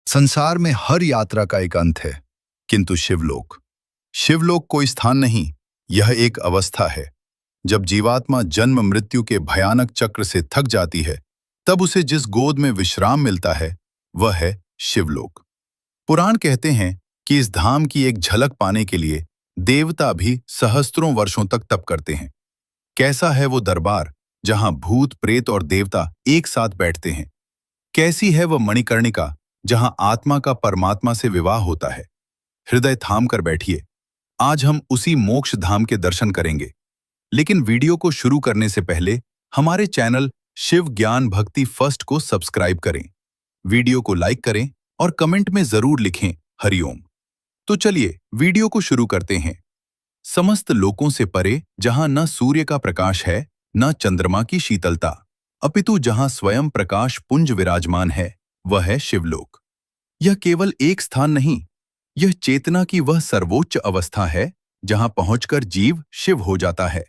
संसार में हर यात्रा का एक अंत है, किंतु शिवलोक शिवलोक कोई स्थान नहीं, यह एक अवस्था है। जब जीवात्मा जन्म मृत्यु के भयानक चक्र से थक जाती है, तब उसे जिस गोद में विश्राम मिलता है, वह है शिवलोक। पुराण कहते हैं कि इस धाम की एक झलक पाने के लिए देवता भी सहस्त्रों वर्षों तक तप करते हैं। कैसा है वो दरबार जहां भूत प्रेत और देवता एक साथ बैठते हैं। कैसी है वह मणिकर्णिका जहां आत्मा का परमात्मा से विवाह होता है। हृदय थाम कर बैठिए, आज हम उसी मोक्ष धाम के दर्शन करेंगे। लेकिन वीडियो को शुरू करने से पहले हमारे चैनल शिव ज्ञान भक्ति फर्स्ट को सब्सक्राइब करें, वीडियो को लाइक करें और कमेंट में जरूर लिखें हरिओम। तो चलिए वीडियो को शुरू करते हैं। समस्त लोकों से परे, जहां न सूर्य का प्रकाश है, न चंद्रमा की शीतलता, अपितु जहां स्वयं प्रकाश पुंज विराजमान है, वह है शिवलोक। यह केवल एक स्थान नहीं, यह चेतना की वह सर्वोच्च अवस्था है जहां पहुंचकर जीव शिव हो जाता है।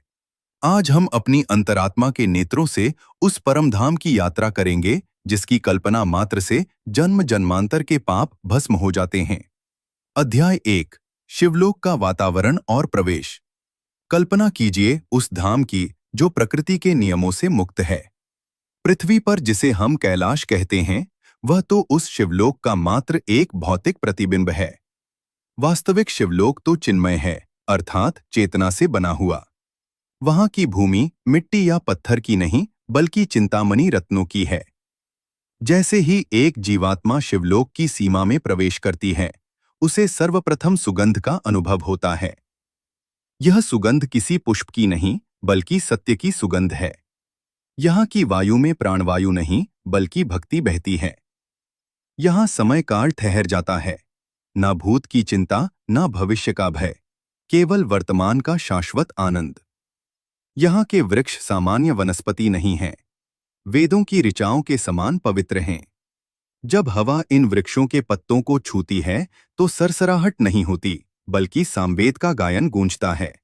आज हम अपनी अंतरात्मा के नेत्रों से उस परम धाम की यात्रा करेंगे जिसकी कल्पना मात्र से जन्म जन्मांतर के पाप भस्म हो जाते हैं। अध्याय 1, शिवलोक का वातावरण और प्रवेश। कल्पना कीजिए उस धाम की जो प्रकृति के नियमों से मुक्त है। पृथ्वी पर जिसे हम कैलाश कहते हैं, वह तो उस शिवलोक का मात्र एक भौतिक प्रतिबिंब है। वास्तविक शिवलोक तो चिन्मय है, अर्थात चेतना से बना हुआ। वहां की भूमि मिट्टी या पत्थर की नहीं, बल्कि चिंतामणि रत्नों की है। जैसे ही एक जीवात्मा शिवलोक की सीमा में प्रवेश करती है, उसे सर्वप्रथम सुगंध का अनुभव होता है। यह सुगंध किसी पुष्प की नहीं, बल्कि सत्य की सुगंध है। यहाँ की वायु में प्राणवायु नहीं, बल्कि भक्ति बहती है। यहाँ समय काल ठहर जाता है, न भूत की चिंता, न भविष्य का भय, केवल वर्तमान का शाश्वत आनंद। यहाँ के वृक्ष सामान्य वनस्पति नहीं हैं, वेदों की ऋचाओं के समान पवित्र हैं। जब हवा इन वृक्षों के पत्तों को छूती है, तो सरसराहट नहीं होती, बल्कि सामवेद का गायन गूंजता है।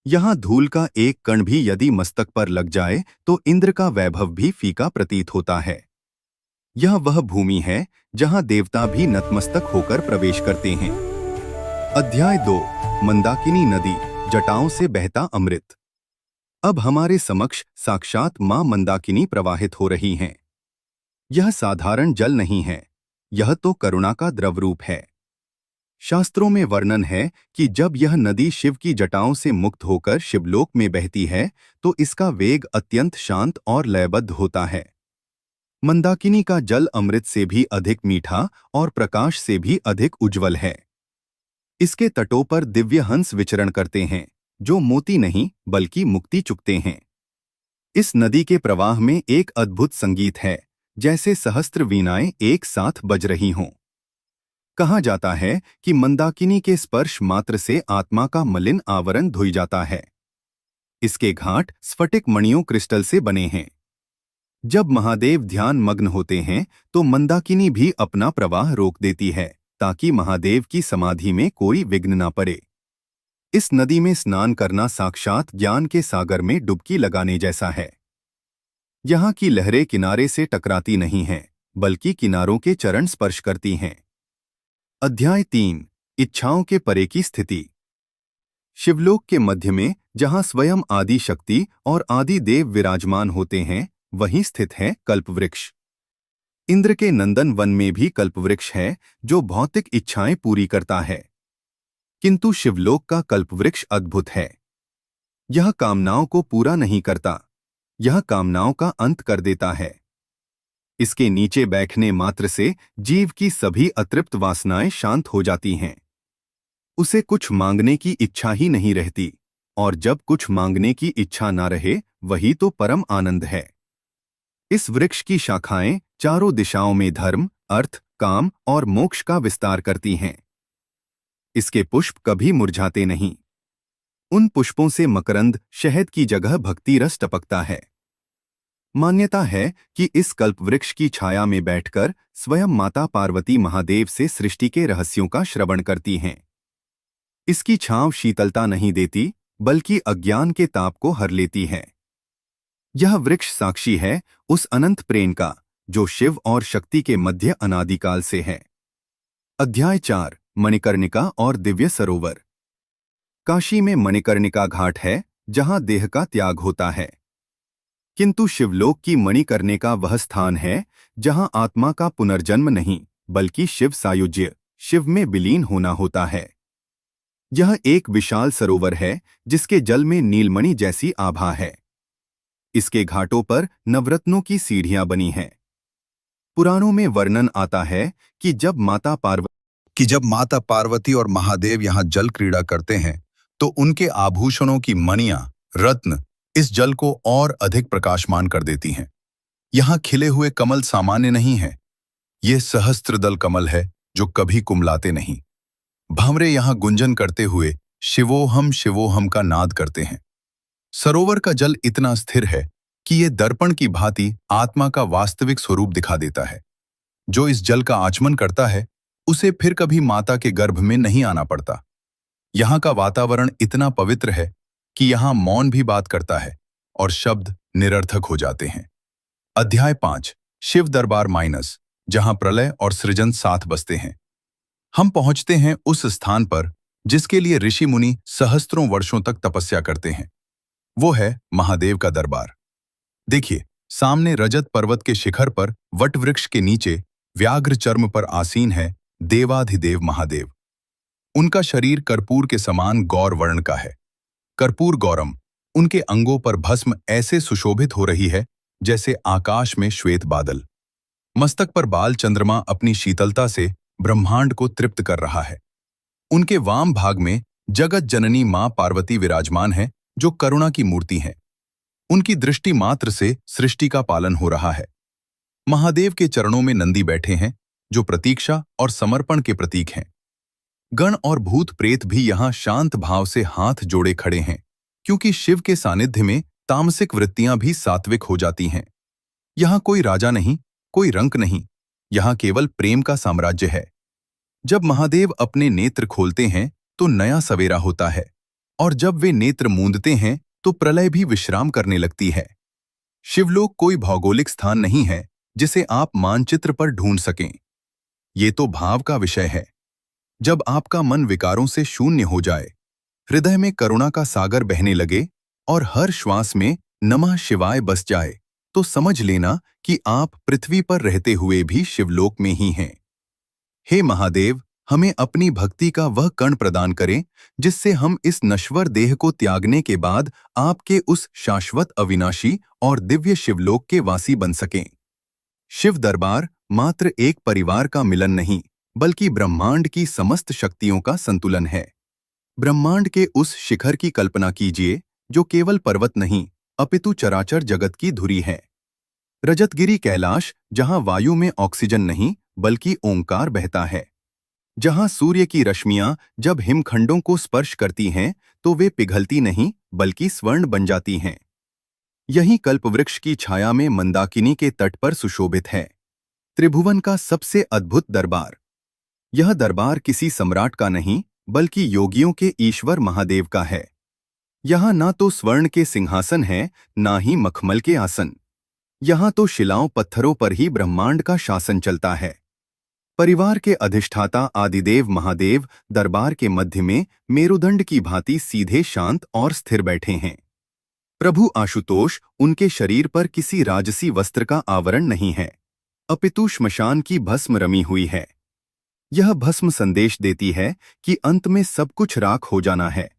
यहाँ धूल का एक कण भी यदि मस्तक पर लग जाए, तो इंद्र का वैभव भी फीका प्रतीत होता है। यह वह भूमि है जहाँ देवता भी नतमस्तक होकर प्रवेश करते हैं। अध्याय 2, मंदाकिनी नदी, जटाओं से बहता अमृत। अब हमारे समक्ष साक्षात मां मंदाकिनी प्रवाहित हो रही हैं। यह साधारण जल नहीं है, यह तो करुणा का द्रव रूप है। शास्त्रों में वर्णन है कि जब यह नदी शिव की जटाओं से मुक्त होकर शिवलोक में बहती है, तो इसका वेग अत्यंत शांत और लयबद्ध होता है। मंदाकिनी का जल अमृत से भी अधिक मीठा और प्रकाश से भी अधिक उज्ज्वल है। इसके तटों पर दिव्य हंस विचरण करते हैं, जो मोती नहीं बल्कि मुक्ति चुकते हैं। इस नदी के प्रवाह में एक अद्भुत संगीत है, जैसे सहस्त्र वीणाएं एक साथ बज रही हों। कहा जाता है कि मंदाकिनी के स्पर्श मात्र से आत्मा का मलिन आवरण धुल जाता है। इसके घाट स्फटिक मणियों क्रिस्टल से बने हैं। जब महादेव ध्यान मग्न होते हैं, तो मंदाकिनी भी अपना प्रवाह रोक देती है, ताकि महादेव की समाधि में कोई विघ्न न पड़े। इस नदी में स्नान करना साक्षात ज्ञान के सागर में डुबकी लगाने जैसा है। यहाँ की लहरें किनारे से टकराती नहीं हैं, बल्कि किनारों के चरण स्पर्श करती हैं। अध्याय 3, इच्छाओं के परे की स्थिति। शिवलोक के मध्य में, जहाँ स्वयं आदि शक्ति और आदि देव विराजमान होते हैं, वहीं स्थित है कल्पवृक्ष। इंद्र के नंदन वन में भी कल्पवृक्ष है, जो भौतिक इच्छाएं पूरी करता है। किंतु शिवलोक का कल्पवृक्ष अद्भुत है। यह कामनाओं को पूरा नहीं करता, यह कामनाओं का अंत कर देता है। इसके नीचे बैठने मात्र से जीव की सभी अतृप्त वासनाएं शांत हो जाती हैं। उसे कुछ मांगने की इच्छा ही नहीं रहती, और जब कुछ मांगने की इच्छा ना रहे, वही तो परम आनंद है। इस वृक्ष की शाखाएं चारों दिशाओं में धर्म, अर्थ, काम और मोक्ष का विस्तार करती हैं। इसके पुष्प कभी मुरझाते नहीं। उन पुष्पों से मकरंद, शहद की जगह भक्ति रस टपकता है। मान्यता है कि इस कल्पवृक्ष की छाया में बैठकर स्वयं माता पार्वती महादेव से सृष्टि के रहस्यों का श्रवण करती हैं। इसकी छांव शीतलता नहीं देती, बल्कि अज्ञान के ताप को हर लेती है। यह वृक्ष साक्षी है उस अनंत प्रेम का, जो शिव और शक्ति के मध्य अनादिकाल से है। अध्याय 4 मणिकर्णिका और दिव्य सरोवर। काशी में मणिकर्णिका घाट है जहां देह का त्याग होता है, किंतु शिवलोक की मणिकर्णिका वह स्थान है जहां आत्मा का पुनर्जन्म नहीं बल्कि शिव सायुज्य, शिव में विलीन होना होता है। यह एक विशाल सरोवर है जिसके जल में नीलमणि जैसी आभा है। इसके घाटों पर नवरत्नों की सीढ़ियां बनी हैं। पुराणों में वर्णन आता है कि जब माता पार्वती और महादेव यहाँ जल क्रीड़ा करते हैं तो उनके आभूषणों की मणियां, रत्न इस जल को और अधिक प्रकाशमान कर देती हैं। यहाँ खिले हुए कमल सामान्य नहीं है, ये सहस्त्रदल कमल है जो कभी कुमलाते नहीं। भंवरे यहाँ गुंजन करते हुए शिवोहम का नाद करते हैं। सरोवर का जल इतना स्थिर है कि ये दर्पण की भांति आत्मा का वास्तविक स्वरूप दिखा देता है। जो इस जल का आचमन करता है उसे फिर कभी माता के गर्भ में नहीं आना पड़ता। यहाँ का वातावरण इतना पवित्र है कि यहाँ मौन भी बात करता है और शब्द निरर्थक हो जाते हैं। अध्याय 5 शिव दरबार माइनस, जहाँ प्रलय और सृजन साथ बसते हैं। हम पहुंचते हैं उस स्थान पर जिसके लिए ऋषि मुनि सहस्त्रों वर्षों तक तपस्या करते हैं। वो है महादेव का दरबार। देखिए, सामने रजत पर्वत के शिखर पर वटवृक्ष के नीचे व्याघ्र चर्म पर आसीन है देवाधिदेव महादेव। उनका शरीर कर्पूर के समान गौर वर्ण का है। कर्पूर गौरम, उनके अंगों पर भस्म ऐसे सुशोभित हो रही है जैसे आकाश में श्वेत बादल। मस्तक पर बाल चंद्रमा अपनी शीतलता से ब्रह्मांड को तृप्त कर रहा है। उनके वाम भाग में जगत जननी मां पार्वती विराजमान है जो करुणा की मूर्ति है। उनकी दृष्टि मात्र से सृष्टि का पालन हो रहा है। महादेव के चरणों में नंदी बैठे हैं जो प्रतीक्षा और समर्पण के प्रतीक हैं। गण और भूत प्रेत भी यहाँ शांत भाव से हाथ जोड़े खड़े हैं, क्योंकि शिव के सानिध्य में तामसिक वृत्तियां भी सात्विक हो जाती हैं। यहाँ कोई राजा नहीं, कोई रंक नहीं, यहाँ केवल प्रेम का साम्राज्य है। जब महादेव अपने नेत्र खोलते हैं तो नया सवेरा होता है, और जब वे नेत्र मूंदते हैं तो प्रलय भी विश्राम करने लगती है। शिवलोक कोई भौगोलिक स्थान नहीं है जिसे आप मानचित्र पर ढूंढ सकें। ये तो भाव का विषय है। जब आपका मन विकारों से शून्य हो जाए, हृदय में करुणा का सागर बहने लगे और हर श्वास में नमः शिवाय बस जाए, तो समझ लेना कि आप पृथ्वी पर रहते हुए भी शिवलोक में ही हैं। हे महादेव, हमें अपनी भक्ति का वह कण प्रदान करें जिससे हम इस नश्वर देह को त्यागने के बाद आपके उस शाश्वत अविनाशी और दिव्य शिवलोक के वासी बन सकें। शिव दरबार मात्र एक परिवार का मिलन नहीं, बल्कि ब्रह्मांड की समस्त शक्तियों का संतुलन है। ब्रह्मांड के उस शिखर की कल्पना कीजिए जो केवल पर्वत नहीं अपितु चराचर जगत की धुरी है। रजतगिरी कैलाश, जहां वायु में ऑक्सीजन नहीं बल्कि ओंकार बहता है। जहां सूर्य की रश्मियां जब हिमखंडों को स्पर्श करती हैं तो वे पिघलती नहीं बल्कि स्वर्ण बन जाती हैं। यही कल्पवृक्ष की छाया में मंदाकिनी के तट पर सुशोभित है त्रिभुवन का सबसे अद्भुत दरबार। यह दरबार किसी सम्राट का नहीं बल्कि योगियों के ईश्वर महादेव का है। यहाँ ना तो स्वर्ण के सिंहासन है, ना ही मखमल के आसन। यहाँ तो शिलाओं पत्थरों पर ही ब्रह्मांड का शासन चलता है। परिवार के अधिष्ठाता आदिदेव महादेव दरबार के मध्य में मेरुदंड की भांति सीधे शांत और स्थिर बैठे हैं। प्रभु आशुतोष, उनके शरीर पर किसी राजसी वस्त्र का आवरण नहीं है, अपितु श्मशान की भस्म रमी हुई है। यह भस्म संदेश देती है कि अंत में सब कुछ राख हो जाना है,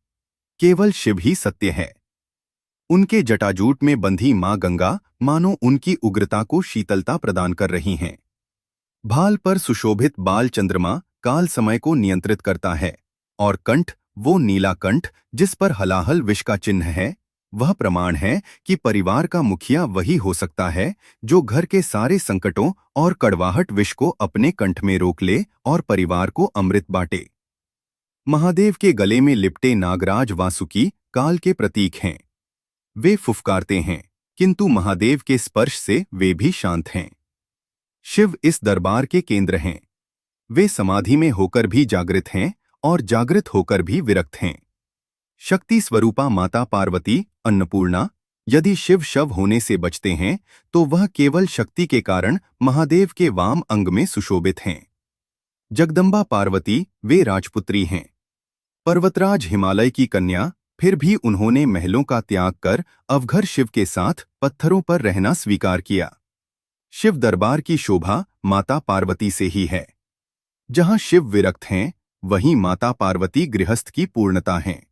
केवल शिव ही सत्य है। उनके जटाजूट में बंधी मां गंगा मानो उनकी उग्रता को शीतलता प्रदान कर रही हैं। भाल पर सुशोभित बाल चंद्रमा काल समय को नियंत्रित करता है, और कंठ, वो नीला कंठ जिस पर हलाहल विष का चिन्ह है, वह प्रमाण है कि परिवार का मुखिया वही हो सकता है जो घर के सारे संकटों और कड़वाहट विष को अपने कंठ में रोक ले और परिवार को अमृत बांटे। महादेव के गले में लिपटे नागराज वासुकी काल के प्रतीक हैं। वे फुफकारते हैं, किंतु महादेव के स्पर्श से वे भी शांत हैं। शिव इस दरबार के केंद्र हैं। वे समाधि में होकर भी जागृत हैं और जागृत होकर भी विरक्त हैं। शक्ति स्वरूपा माता पार्वती, अन्नपूर्णा, यदि शिव शव होने से बचते हैं तो वह केवल शक्ति के कारण महादेव के वाम अंग में सुशोभित हैं। जगदम्बा पार्वती वे राजपुत्री हैं। पर्वतराज हिमालय की कन्या, फिर भी उन्होंने महलों का त्याग कर अवघर शिव के साथ पत्थरों पर रहना स्वीकार किया। शिव दरबार की शोभा माता पार्वती से ही है। जहां शिव विरक्त हैं, वहीं माता पार्वती गृहस्थ की पूर्णता हैं।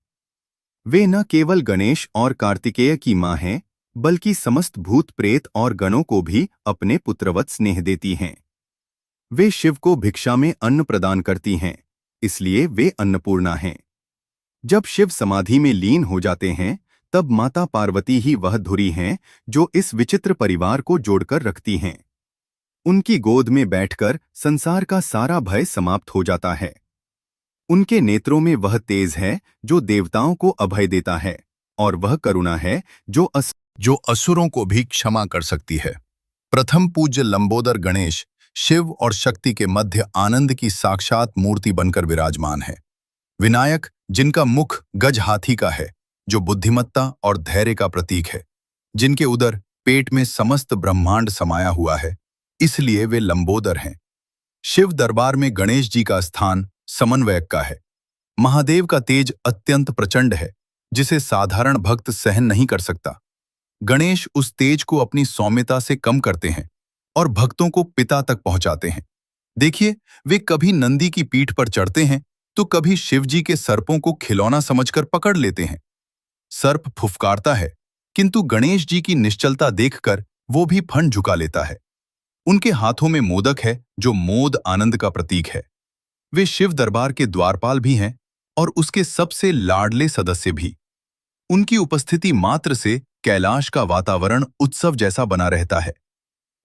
वे न केवल गणेश और कार्तिकेय की मां हैं, बल्कि समस्त भूत प्रेत और गणों को भी अपने पुत्रवत स्नेह देती हैं। वे शिव को भिक्षा में अन्न प्रदान करती हैं, इसलिए वे अन्नपूर्णा हैं। जब शिव समाधि में लीन हो जाते हैं, तब माता पार्वती ही वह धुरी हैं जो इस विचित्र परिवार को जोड़कर रखती हैं। उनकी गोद में बैठकर संसार का सारा भय समाप्त हो जाता है। उनके नेत्रों में वह तेज है जो देवताओं को अभय देता है, और वह करुणा है जो असुरों को भी क्षमा कर सकती है। प्रथम पूज्य लंबोदर गणेश शिव और शक्ति के मध्य आनंद की साक्षात मूर्ति बनकर विराजमान है। विनायक, जिनका मुख गज हाथी का है, जो बुद्धिमत्ता और धैर्य का प्रतीक है, जिनके उदर पेट में समस्त ब्रह्मांड समाया हुआ है, इसलिए वे लंबोदर हैं। शिव दरबार में गणेश जी का स्थान समन्वयक का है। महादेव का तेज अत्यंत प्रचंड है, जिसे साधारण भक्त सहन नहीं कर सकता। गणेश उस तेज को अपनी सौम्यता से कम करते हैं और भक्तों को पिता तक पहुंचाते हैं। देखिए, वे कभी नंदी की पीठ पर चढ़ते हैं तो कभी शिवजी के सर्पों को खिलौना समझकर पकड़ लेते हैं। सर्प फुफकारता है, किंतु गणेश जी की निश्चलता देखकर वो भी फंड झुका लेता है। उनके हाथों में मोदक है, जो मोद आनंद का प्रतीक है। वे शिव दरबार के द्वारपाल भी हैं और उसके सबसे लाडले सदस्य भी। उनकी उपस्थिति मात्र से कैलाश का वातावरण उत्सव जैसा बना रहता है।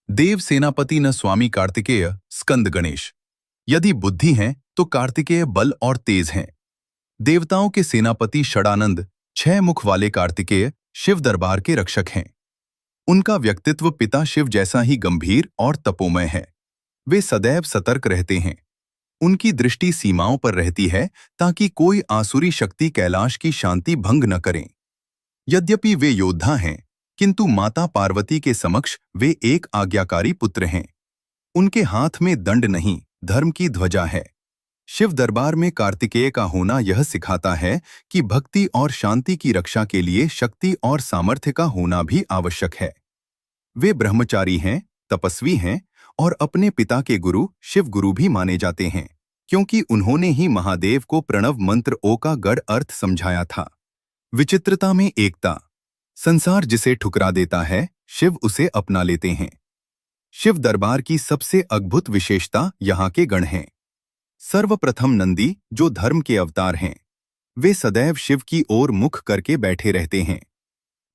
देव सेनापति न स्वामी कार्तिकेय स्कंद गणेश। यदि बुद्धि हैं तो कार्तिकेय बल और तेज हैं। देवताओं के सेनापति षडानंद 6 मुख वाले कार्तिकेय शिव दरबार के रक्षक हैं। उनका व्यक्तित्व पिता शिव जैसा ही गंभीर और तपोमय है। वे सदैव सतर्क रहते हैं। उनकी दृष्टि सीमाओं पर रहती है ताकि कोई आसुरी शक्ति कैलाश की शांति भंग न करें। यद्यपि वे योद्धा हैं, किंतु माता पार्वती के समक्ष वे एक आज्ञाकारी पुत्र हैं। उनके हाथ में दंड नहीं, धर्म की ध्वजा है। शिव दरबार में कार्तिकेय का होना यह सिखाता है कि भक्ति और शांति की रक्षा के लिए शक्ति और सामर्थ्य का होना भी आवश्यक है। वे ब्रह्मचारी हैं, तपस्वी हैं और अपने पिता के गुरु शिव गुरु भी माने जाते हैं, क्योंकि उन्होंने ही महादेव को प्रणव मंत्र ओ का गढ़ अर्थ समझाया था। विचित्रता में एकता। संसार जिसे ठुकरा देता है, शिव उसे अपना लेते हैं। शिव दरबार की सबसे अद्भुत विशेषता यहाँ के गण हैं। सर्वप्रथम नंदी, जो धर्म के अवतार हैं। वे सदैव शिव की ओर मुख करके बैठे रहते हैं।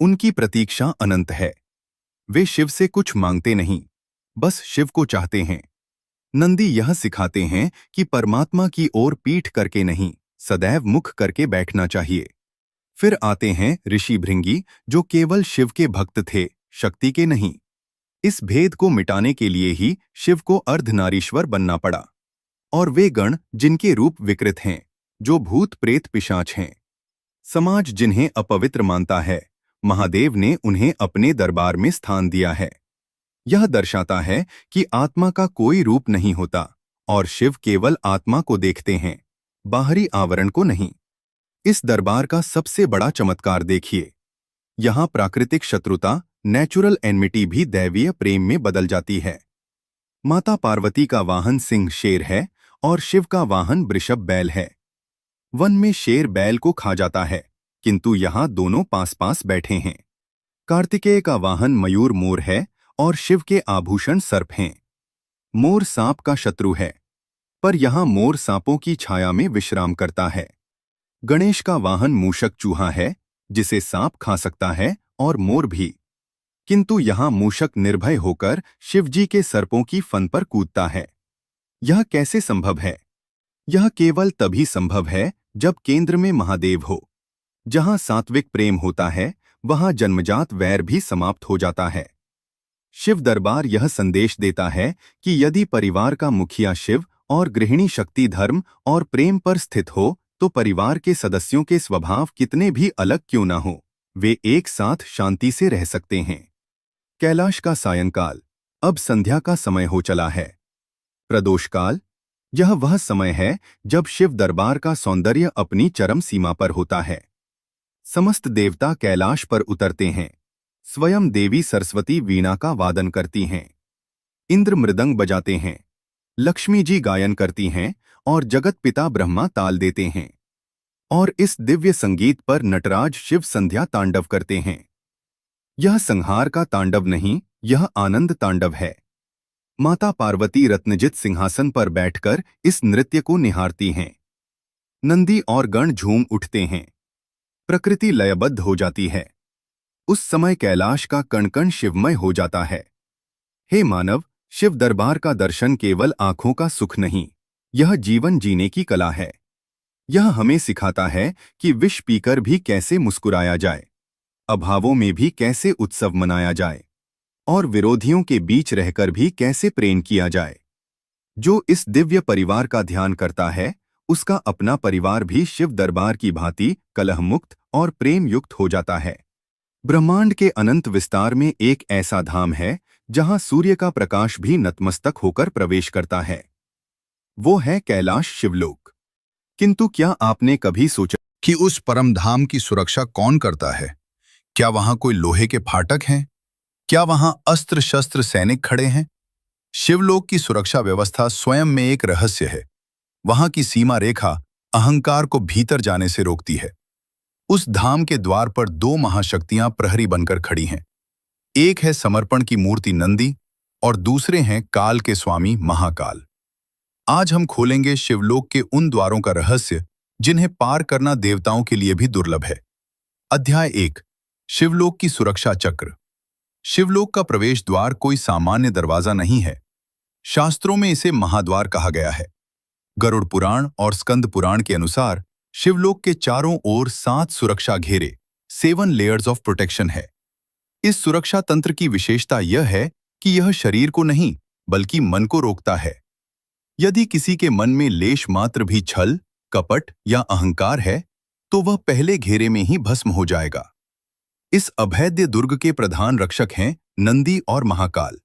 उनकी प्रतीक्षा अनंत है। वे शिव से कुछ मांगते नहीं, बस शिव को चाहते हैं। नंदी यह सिखाते हैं कि परमात्मा की ओर पीठ करके नहीं, सदैव मुख करके बैठना चाहिए। फिर आते हैं ऋषि भृंगी, जो केवल शिव के भक्त थे, शक्ति के नहीं। इस भेद को मिटाने के लिए ही शिव को अर्धनारीश्वर बनना पड़ा। और वे गण जिनके रूप विकृत हैं, जो भूत प्रेत पिशाच हैं। समाज जिन्हें अपवित्र मानता है, महादेव ने उन्हें अपने दरबार में स्थान दिया है। यह दर्शाता है कि आत्मा का कोई रूप नहीं होता और शिव केवल आत्मा को देखते हैं, बाहरी आवरण को नहीं। इस दरबार का सबसे बड़ा चमत्कार देखिए। यहाँ प्राकृतिक शत्रुता, नेचुरल एनमिटी भी दैवीय प्रेम में बदल जाती है। माता पार्वती का वाहन सिंह शेर है और शिव का वाहन वृषभ बैल है। वन में शेर बैल को खा जाता है, किंतु यहाँ दोनों पास पास बैठे हैं। कार्तिकेय का वाहन मयूर मोर है और शिव के आभूषण सर्प हैं। मोर सांप का शत्रु है, पर यहाँ मोर सांपों की छाया में विश्राम करता है। गणेश का वाहन मूषक चूहा है, जिसे सांप खा सकता है और मोर भी। किंतु यहाँ मूषक निर्भय होकर शिवजी के सर्पों की फन पर कूदता है। यह कैसे संभव है? यह केवल तभी संभव है जब केंद्र में महादेव हो। जहाँ सात्विक प्रेम होता है, वहाँ जन्मजात वैर भी समाप्त हो जाता है। शिव दरबार यह संदेश देता है कि यदि परिवार का मुखिया शिव और गृहिणी शक्ति धर्म और प्रेम पर स्थित हो, तो परिवार के सदस्यों के स्वभाव कितने भी अलग क्यों न हो, वे एक साथ शांति से रह सकते हैं। कैलाश का सायंकाल, अब संध्या का समय हो चला है। प्रदोषकाल, यह वह समय है जब शिव दरबार का सौंदर्य अपनी चरम सीमा पर होता है। समस्त देवता कैलाश पर उतरते हैं। स्वयं देवी सरस्वती वीणा का वादन करती हैं, इंद्र मृदंग बजाते हैं, लक्ष्मी जी गायन करती हैं और जगत पिता ब्रह्मा ताल देते हैं। और इस दिव्य संगीत पर नटराज शिव संध्या तांडव करते हैं। यह संहार का तांडव नहीं, यह आनंद तांडव है। माता पार्वती रत्नजित सिंहासन पर बैठकर इस नृत्य को निहारती हैं। नंदी और गण झूम उठते हैं। प्रकृति लयबद्ध हो जाती है। उस समय कैलाश का कण कण शिवमय हो जाता है। हे मानव, शिव दरबार का दर्शन केवल आंखों का सुख नहीं, यह जीवन जीने की कला है। यह हमें सिखाता है कि विष पीकर भी कैसे मुस्कुराया जाए, अभावों में भी कैसे उत्सव मनाया जाए और विरोधियों के बीच रहकर भी कैसे प्रेम किया जाए। जो इस दिव्य परिवार का ध्यान करता है, उसका अपना परिवार भी शिव दरबार की भांति कलहमुक्त और प्रेम युक्त हो जाता है। ब्रह्मांड के अनंत विस्तार में एक ऐसा धाम है जहां सूर्य का प्रकाश भी नतमस्तक होकर प्रवेश करता है। वो है कैलाश शिवलोक। किंतु क्या आपने कभी सोचा कि उस परम धाम की सुरक्षा कौन करता है? क्या वहां कोई लोहे के फाटक हैं? क्या वहां अस्त्र शस्त्र सैनिक खड़े हैं? शिवलोक की सुरक्षा व्यवस्था स्वयं में एक रहस्य है। वहां की सीमा रेखा अहंकार को भीतर जाने से रोकती है। उस धाम के द्वार पर दो महाशक्तियां प्रहरी बनकर खड़ी हैं। एक है समर्पण की मूर्ति नंदी और दूसरे हैं काल के स्वामी महाकाल। आज हम खोलेंगे शिवलोक के उन द्वारों का रहस्य जिन्हें पार करना देवताओं के लिए भी दुर्लभ है। अध्याय 1, शिवलोक की सुरक्षा चक्र। शिवलोक का प्रवेश द्वार कोई सामान्य दरवाजा नहीं है। शास्त्रों में इसे महाद्वार कहा गया है। गरुड़ पुराण और स्कंद पुराण के अनुसार शिवलोक के चारों ओर 7 सुरक्षा घेरे, 7 लेयर्स ऑफ प्रोटेक्शन है। इस सुरक्षा तंत्र की विशेषता यह है कि यह शरीर को नहीं बल्कि मन को रोकता है। यदि किसी के मन में लेश मात्र भी छल, कपट या अहंकार है, तो वह पहले घेरे में ही भस्म हो जाएगा। इस अभेद्य दुर्ग के प्रधान रक्षक हैं नंदी और महाकाल।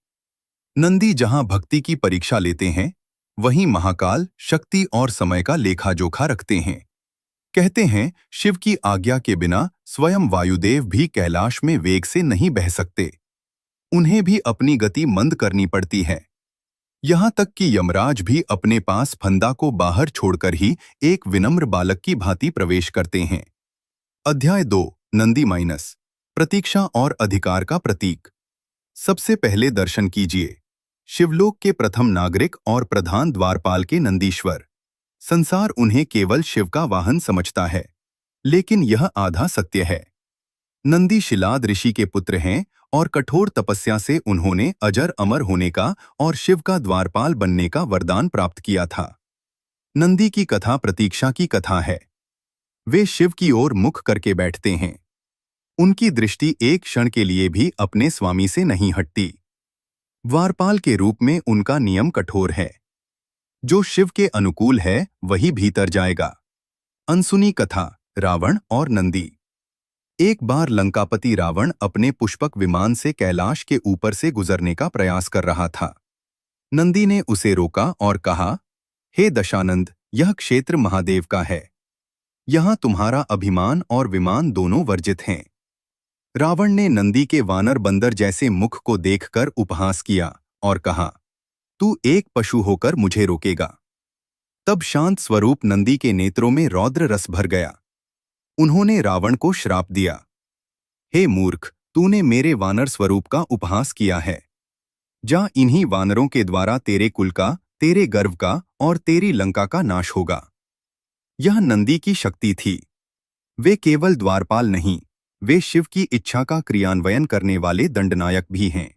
नंदी जहां भक्ति की परीक्षा लेते हैं, वहीं महाकाल शक्ति और समय का लेखा जोखा रखते हैं। कहते हैं, शिव की आज्ञा के बिना स्वयं वायुदेव भी कैलाश में वेग से नहीं बह सकते। उन्हें भी अपनी गति मंद करनी पड़ती है। यहां तक कि यमराज भी अपने पास फंदा को बाहर छोड़कर ही एक विनम्र बालक की भांति प्रवेश करते हैं। अध्याय 2, नंदी माइनस, प्रतीक्षा और अधिकार का प्रतीक। सबसे पहले दर्शन कीजिए शिवलोक के प्रथम नागरिक और प्रधान द्वारपाल के नंदीश्वर। संसार उन्हें केवल शिव का वाहन समझता है, लेकिन यह आधा सत्य है। नंदी शिलाद ऋषि के पुत्र हैं और कठोर तपस्या से उन्होंने अजर अमर होने का और शिव का द्वारपाल बनने का वरदान प्राप्त किया था। नंदी की कथा प्रतीक्षा की कथा है। वे शिव की ओर मुख करके बैठते हैं। उनकी दृष्टि एक क्षण के लिए भी अपने स्वामी से नहीं हटती। द्वारपाल के रूप में उनका नियम कठोर है। जो शिव के अनुकूल है वही भीतर जाएगा। अनसुनी कथा, रावण और नंदी। एक बार लंकापति रावण अपने पुष्पक विमान से कैलाश के ऊपर से गुजरने का प्रयास कर रहा था। नंदी ने उसे रोका और कहा, हे दशानंद, यह क्षेत्र महादेव का है। यहां तुम्हारा अभिमान और विमान दोनों वर्जित हैं। रावण ने नंदी के वानर बंदर जैसे मुख को देखकर उपहास किया और कहा, तू एक पशु होकर मुझे रोकेगा। तब शांत स्वरूप नंदी के नेत्रों में रौद्र रस भर गया। उन्होंने रावण को श्राप दिया, हे मूर्ख, तूने मेरे वानर स्वरूप का उपहास किया है। जा, इन्हीं वानरों के द्वारा तेरे कुल का, तेरे गर्व का और तेरी लंका का नाश होगा। यह नंदी की शक्ति थी। वे केवल द्वारपाल नहीं, वे शिव की इच्छा का क्रियान्वयन करने वाले दंडनायक भी हैं।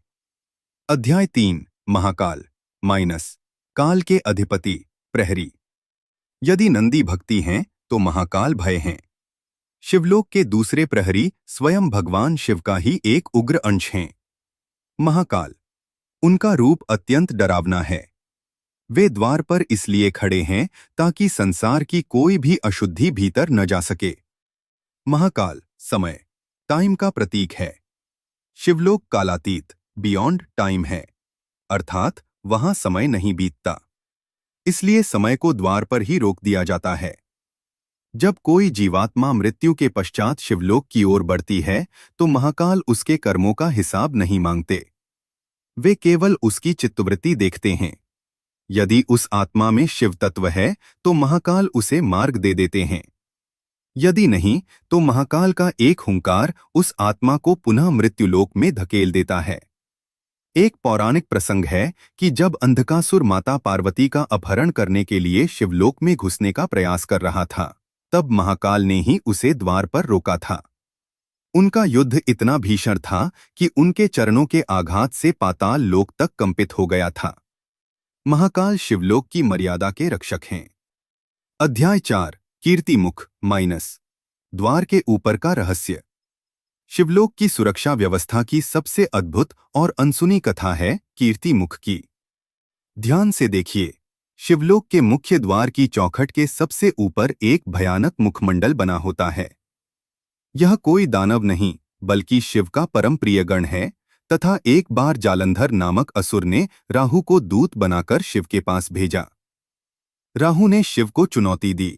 अध्याय 3, महाकाल माइनस, काल के अधिपति, प्रहरी। यदि नंदी भक्ति हैं तो महाकाल भय हैं। शिवलोक के दूसरे प्रहरी स्वयं भगवान शिव का ही एक उग्र अंश हैं। महाकाल, उनका रूप अत्यंत डरावना है। वे द्वार पर इसलिए खड़े हैं ताकि संसार की कोई भी अशुद्धि भीतर न जा सके। महाकाल, समय, टाइम का प्रतीक है। शिवलोक कालातीत बियॉन्ड टाइम है, अर्थात वहां समय नहीं बीतता, इसलिए समय को द्वार पर ही रोक दिया जाता है। जब कोई जीवात्मा मृत्यु के पश्चात शिवलोक की ओर बढ़ती है तो महाकाल उसके कर्मों का हिसाब नहीं मांगते। वे केवल उसकी चित्तवृत्ति देखते हैं। यदि उस आत्मा में शिव तत्व है तो महाकाल उसे मार्ग दे देते हैं। यदि नहीं तो महाकाल का एक हुंकार उस आत्मा को पुनः मृत्युलोक में धकेल देता है। एक पौराणिक प्रसंग है कि जब अंधकासुर माता पार्वती का अपहरण करने के लिए शिवलोक में घुसने का प्रयास कर रहा था, तब महाकाल ने ही उसे द्वार पर रोका था। उनका युद्ध इतना भीषण था कि उनके चरणों के आघात से पाताल लोक तक कंपित हो गया था। महाकाल शिवलोक की मर्यादा के रक्षक हैं। अध्याय 4 कीर्तिमुख माइनस द्वार के ऊपर का रहस्य। शिवलोक की सुरक्षा व्यवस्था की सबसे अद्भुत और अनसुनी कथा है कीर्तिमुख की। ध्यान से देखिए, शिवलोक के मुख्य द्वार की चौखट के सबसे ऊपर एक भयानक मुखमंडल बना होता है। यह कोई दानव नहीं बल्कि शिव का परम प्रिय गण है तथा एक बार जालंधर नामक असुर ने राहु को दूत बनाकर शिव के पास भेजा। राहु ने शिव को चुनौती दी